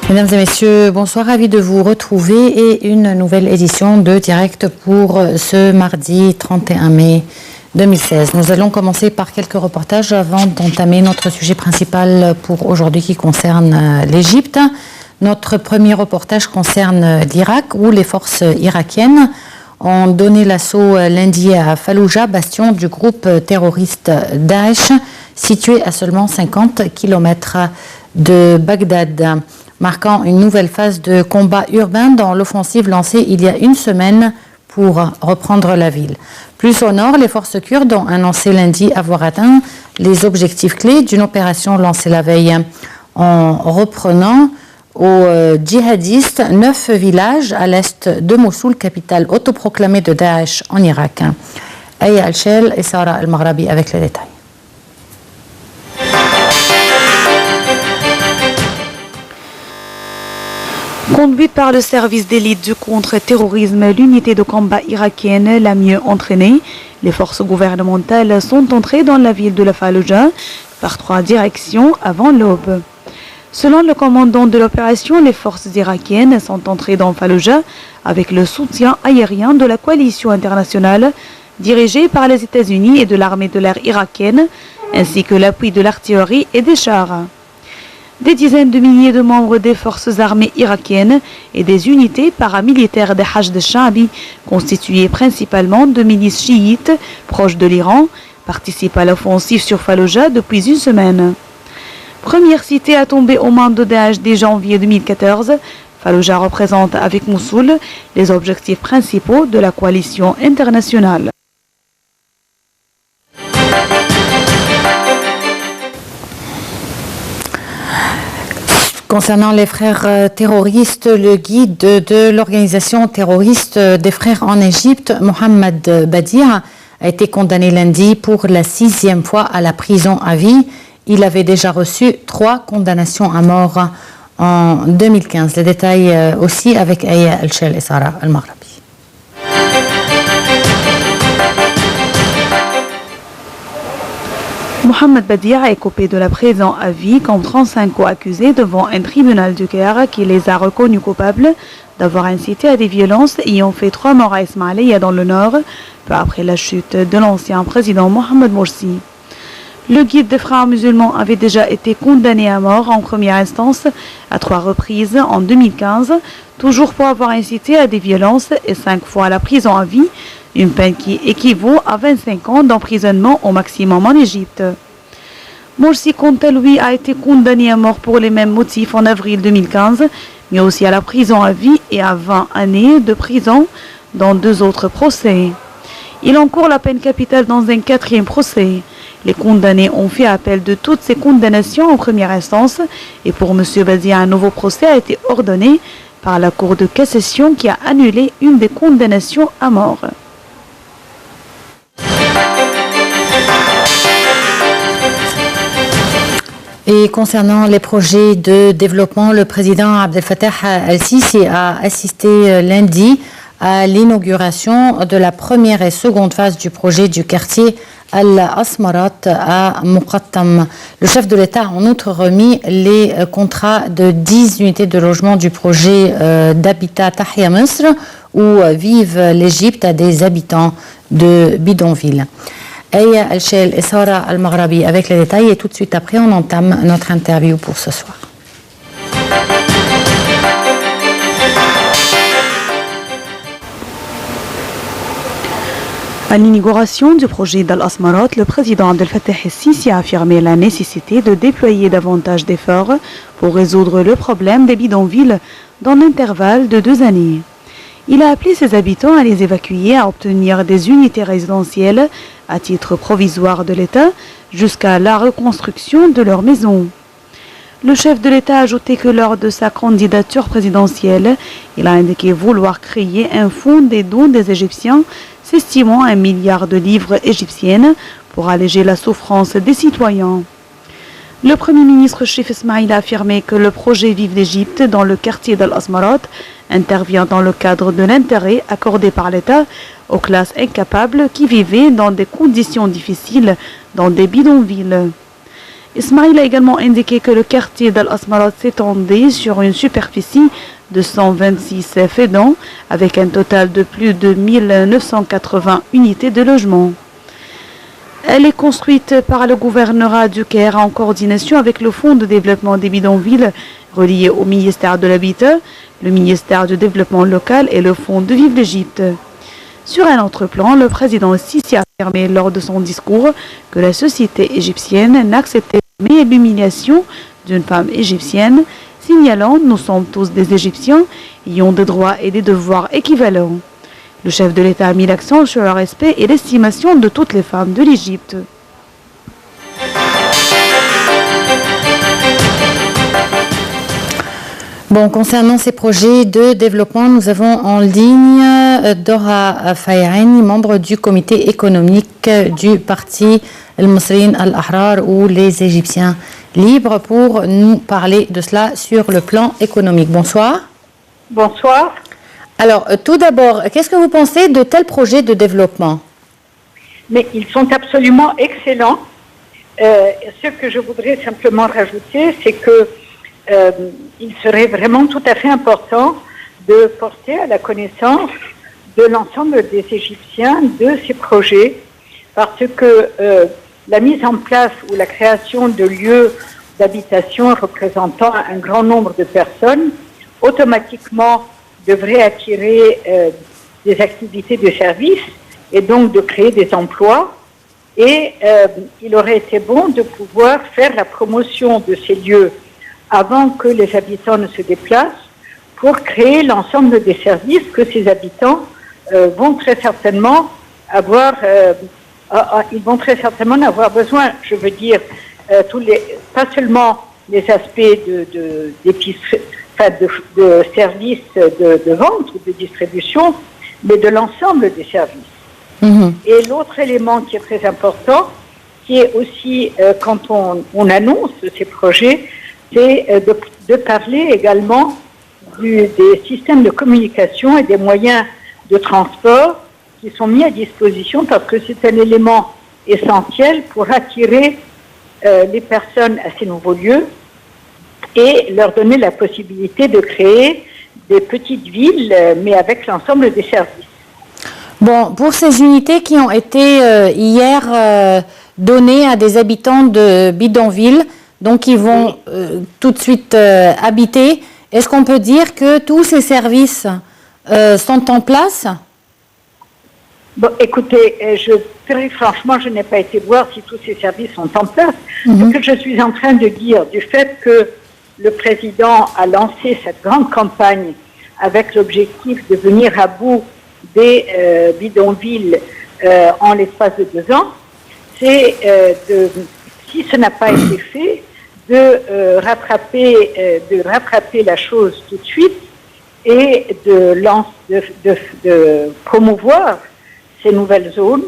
Mesdames et messieurs, bonsoir, ravi de vous retrouver et une nouvelle édition de Direct pour ce mardi 31 mai 2016. Nous allons commencer par quelques reportages avant d'entamer notre sujet principal pour aujourd'hui qui concerne l'Égypte. Notre premier reportage concerne l'Irak où les forces irakiennes ont donné l'assaut lundi à Fallujah, bastion du groupe terroriste Daesh, situé à seulement 50 km de Bagdad, marquant une nouvelle phase de combat urbain dans l'offensive lancée il y a une semaine pour reprendre la ville. Plus au nord, les forces kurdes ont annoncé lundi avoir atteint les objectifs clés d'une opération lancée la veille en reprenant aux djihadistes 9 villages à l'est de Mossoul, capitale autoproclamée de Daesh en Irak. Aya Al-Shel et Sarah Al-Maghrabi avec les détails. Conduite par le service d'élite du contre-terrorisme, l'unité de combat irakienne la mieux entraînée, les forces gouvernementales sont entrées dans la ville de la Fallujah par 3 directions avant l'aube. Selon le commandant de l'opération, les forces irakiennes sont entrées dans Fallujah avec le soutien aérien de la coalition internationale dirigée par les États-Unis et de l'armée de l'air irakienne, ainsi que l'appui de l'artillerie et des chars. Des dizaines de milliers de membres des forces armées irakiennes et des unités paramilitaires des Hashd al-Sha'bi, constituées principalement de milices chiites proches de l'Iran, participent à l'offensive sur Fallujah depuis une semaine. Première cité à tomber aux mains de Daesh dès janvier 2014, Fallujah représente avec Mossoul les objectifs principaux de la coalition internationale. Concernant les frères terroristes, le guide de l'organisation terroriste des frères en Égypte, Mohamed Badir, a été condamné lundi pour la 6e fois à la prison à vie. Il avait déjà reçu 3 condamnations à mort en 2015. Les détails aussi avec Aya Al-Shel et Sarah Al-Maghrabi. Mohamed Badir est coupé de la prison à vie comme 35 co-accusés devant un tribunal du Caire qui les a reconnus coupables d'avoir incité à des violences ayant fait 3 morts à Ismaïlia dans le nord, peu après la chute de l'ancien président Mohamed Morsi. Le guide des frères musulmans avait déjà été condamné à mort en première instance à 3 reprises en 2015, toujours pour avoir incité à des violences et 5 fois à la prison à vie, une peine qui équivaut à 25 ans d'emprisonnement au maximum en Égypte. Morsi, quant à lui, a été condamné à mort pour les mêmes motifs en avril 2015, mais aussi à la prison à vie et à 20 années de prison dans 2 autres procès. Il encourt la peine capitale dans un 4e procès. Les condamnés ont fait appel de toutes ces condamnations en première instance et pour M. Badir, un nouveau procès a été ordonné par la Cour de cassation qui a annulé une des condamnations à mort. Et concernant les projets de développement, le président Abdel Fattah al-Sisi a assisté lundi à l'inauguration de la première et seconde phase du projet du quartier Al-Asmarat à Muqattam. Le chef de l'État a en outre remis les contrats de 10 unités de logement du projet d'habitat Tahya Misr où vivent l'Égypte à des habitants de bidonville. Aya Al-Shel et Sarah Al-Maghrabi avec les détails et tout de suite après on entame notre interview pour ce soir. À l'inauguration du projet d'Al-Asmarat, le président Abdel Fattah al-Sisi a affirmé la nécessité de déployer davantage d'efforts pour résoudre le problème des bidonvilles dans l'intervalle de 2 années. Il a appelé ses habitants à les évacuer, à obtenir des unités résidentielles à titre provisoire de l'État jusqu'à la reconstruction de leur maison. Le chef de l'État a ajouté que lors de sa candidature présidentielle, il a indiqué vouloir créer un fonds des dons des Égyptiens s'estimant à 1 milliard de livres égyptiennes pour alléger la souffrance des citoyens. Le Premier ministre Chérif Ismaïl a affirmé que le projet Vive l'Égypte dans le quartier d'Al-Asmarat intervient dans le cadre de l'intérêt accordé par l'État aux classes incapables qui vivaient dans des conditions difficiles dans des bidonvilles. Ismail a également indiqué que le quartier d'Al-Asmarat s'étendait sur une superficie de 126 faidans avec un total de plus de 1980 unités de logement. Elle est construite par le gouvernorat du Caire en coordination avec le Fonds de développement des bidonvilles relié au ministère de l'Habitat, le ministère du développement local et le Fonds de Vivre d'Égypte. Sur un autre plan, le président Sisi a affirmé lors de son discours que la société égyptienne n'acceptait jamais l'humiliation d'une femme égyptienne, signalant « Nous sommes tous des Égyptiens ayant des droits et des devoirs équivalents ». Le chef de l'État a mis l'accent sur le respect et l'estimation de toutes les femmes de l'Égypte. Bon, concernant ces projets de développement, nous avons en ligne Dora Fayani, membre du comité économique du parti Al-Musrin Al-Ahrar ou les Égyptiens libres, pour nous parler de cela sur le plan économique. Bonsoir. Bonsoir. Alors, tout d'abord, qu'est-ce que vous pensez de tels projets de développement? Mais ils sont absolument excellents. Ce que je voudrais simplement rajouter, c'est que il serait vraiment tout à fait important de porter à la connaissance de l'ensemble des Égyptiens de ces projets, parce que la mise en place ou la création de lieux d'habitation représentant un grand nombre de personnes automatiquement devrait attirer des activités de service et donc de créer des emplois. Et il aurait été bon de pouvoir faire la promotion de ces lieux avant que les habitants ne se déplacent, pour créer l'ensemble des services que ces habitants vont très certainement avoir. Ils vont très certainement avoir besoin. Je veux dire, pas seulement les aspects d'épicerie, de services de vente ou de distribution, mais de l'ensemble des services. Et l'autre élément qui est très important, qui est aussi quand on annonce ces projets, c'est de parler également des systèmes de communication et des moyens de transport qui sont mis à disposition, parce que c'est un élément essentiel pour attirer les personnes à ces nouveaux lieux et leur donner la possibilité de créer des petites villes, mais avec l'ensemble des services. Bon, pour ces unités qui ont été hier données à des habitants de bidonvilles, donc ils vont tout de suite habiter, est-ce qu'on peut dire que tous ces services sont en place? Bon, écoutez, très franchement, je n'ai pas été voir si tous ces services sont en place. Ce que je suis en train de dire, du fait que le président a lancé cette grande campagne avec l'objectif de venir à bout des bidonvilles en l'espace de 2 ans, c'est si ce n'a pas été fait, de rattraper la chose tout de suite et de promouvoir ces nouvelles zones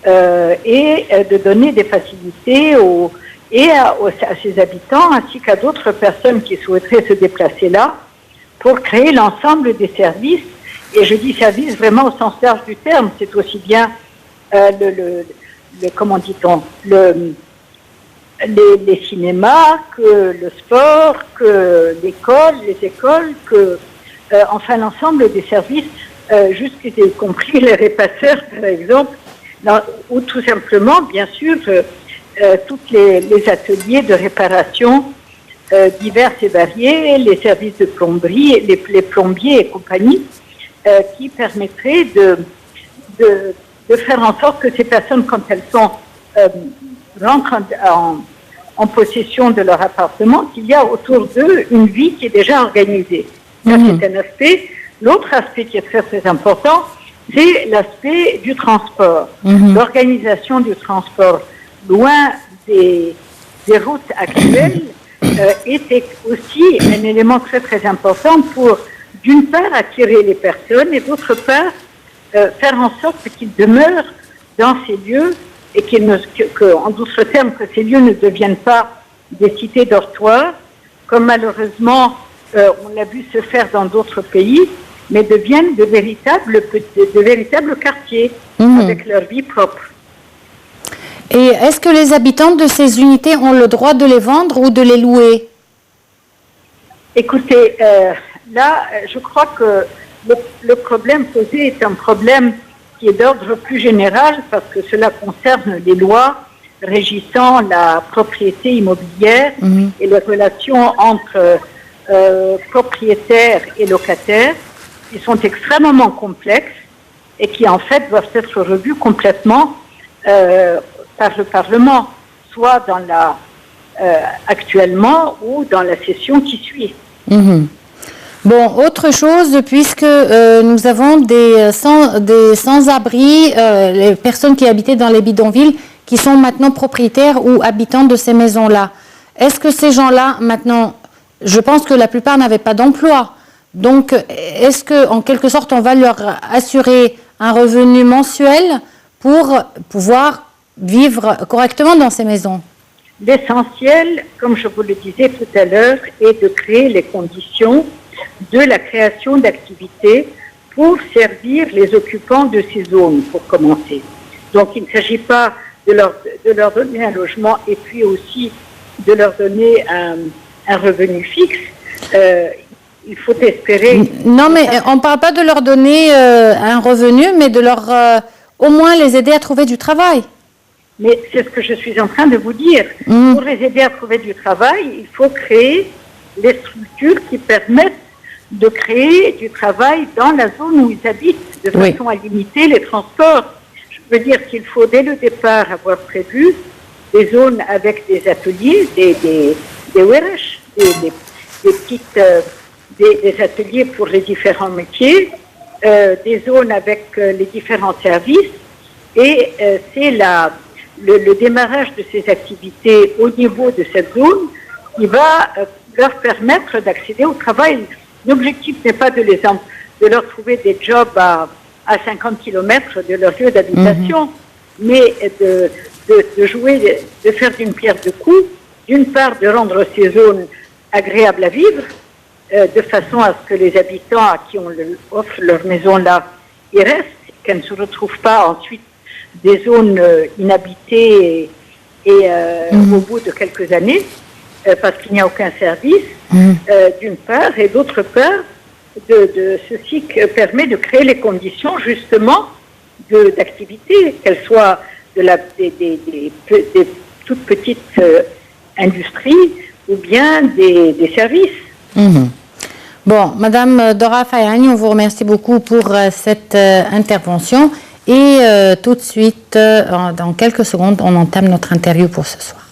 et de donner des facilités à ces habitants ainsi qu'à d'autres personnes qui souhaiteraient se déplacer là pour créer l'ensemble des services. Et je dis services vraiment au sens large du terme, c'est aussi bien comment dit-on, les cinémas, que le sport, que les écoles, que enfin l'ensemble des services, jusqu'y compris les répasseurs par exemple, ou tout simplement bien sûr tous les ateliers de réparation divers et variés, les services de plomberie, les plombiers et compagnie, qui permettraient de faire en sorte que ces personnes, quand elles rentrent en possession de leur appartement, qu'il y a autour d'eux une vie qui est déjà organisée. Ça, c'est un aspect. L'autre aspect qui est très très important, c'est l'aspect du transport. L'organisation du transport loin des routes actuelles était aussi un élément très très important pour, d'une part, attirer les personnes et d'autre part, faire en sorte qu'ils demeurent dans ces lieux et en d'autres termes, que ces lieux ne deviennent pas des cités dortoirs, comme malheureusement on l'a vu se faire dans d'autres pays, mais deviennent de véritables quartiers avec leur vie propre. Et est-ce que les habitants de ces unités ont le droit de les vendre ou de les louer? Écoutez, là, je crois que le problème posé est un problème qui est d'ordre plus général parce que cela concerne les lois régissant la propriété immobilière et les relations entre propriétaires et locataires, qui sont extrêmement complexes et qui en fait doivent être revus complètement par le Parlement, soit dans actuellement ou dans la session qui suit. Bon, autre chose, puisque nous avons des sans-abri, les personnes qui habitaient dans les bidonvilles, qui sont maintenant propriétaires ou habitants de ces maisons-là. Est-ce que ces gens-là, maintenant, je pense que la plupart n'avaient pas d'emploi. Donc, est-ce qu'en quelque sorte, on va leur assurer un revenu mensuel pour pouvoir vivre correctement dans ces maisons? L'essentiel, comme je vous le disais tout à l'heure, est de créer les conditions de la création d'activités pour servir les occupants de ces zones, pour commencer. Donc, il ne s'agit pas de leur donner un logement et puis aussi de leur donner un revenu fixe. Il faut espérer... Non, mais on ne parle pas de leur donner un revenu, mais de leur au moins les aider à trouver du travail. Mais c'est ce que je suis en train de vous dire. Pour les aider à trouver du travail, il faut créer les structures qui permettent de créer du travail dans la zone où ils habitent, de façon à limiter les transports. Je veux dire qu'il faut dès le départ avoir prévu des zones avec des ateliers, des WRH, des ateliers pour les différents métiers, des zones avec les différents services, et c'est le démarrage de ces activités au niveau de cette zone qui va leur permettre d'accéder au travail. L'objectif n'est pas de leur trouver des jobs à 50 km de leur lieu d'habitation, mais de faire d'une pierre deux coups, d'une part de rendre ces zones agréables à vivre, de façon à ce que les habitants à qui on offre leur maison là y restent, qu'elles ne se retrouvent pas ensuite des zones inhabitées et au bout de quelques années, parce qu'il n'y a aucun service, d'une part, et d'autre part, de ceci qui permet de créer les conditions justement d'activité, qu'elles soient des toutes petites industries ou bien des services. Bon, Madame Dora Fayani, on vous remercie beaucoup pour cette intervention et tout de suite, dans quelques secondes, on entame notre interview pour ce soir.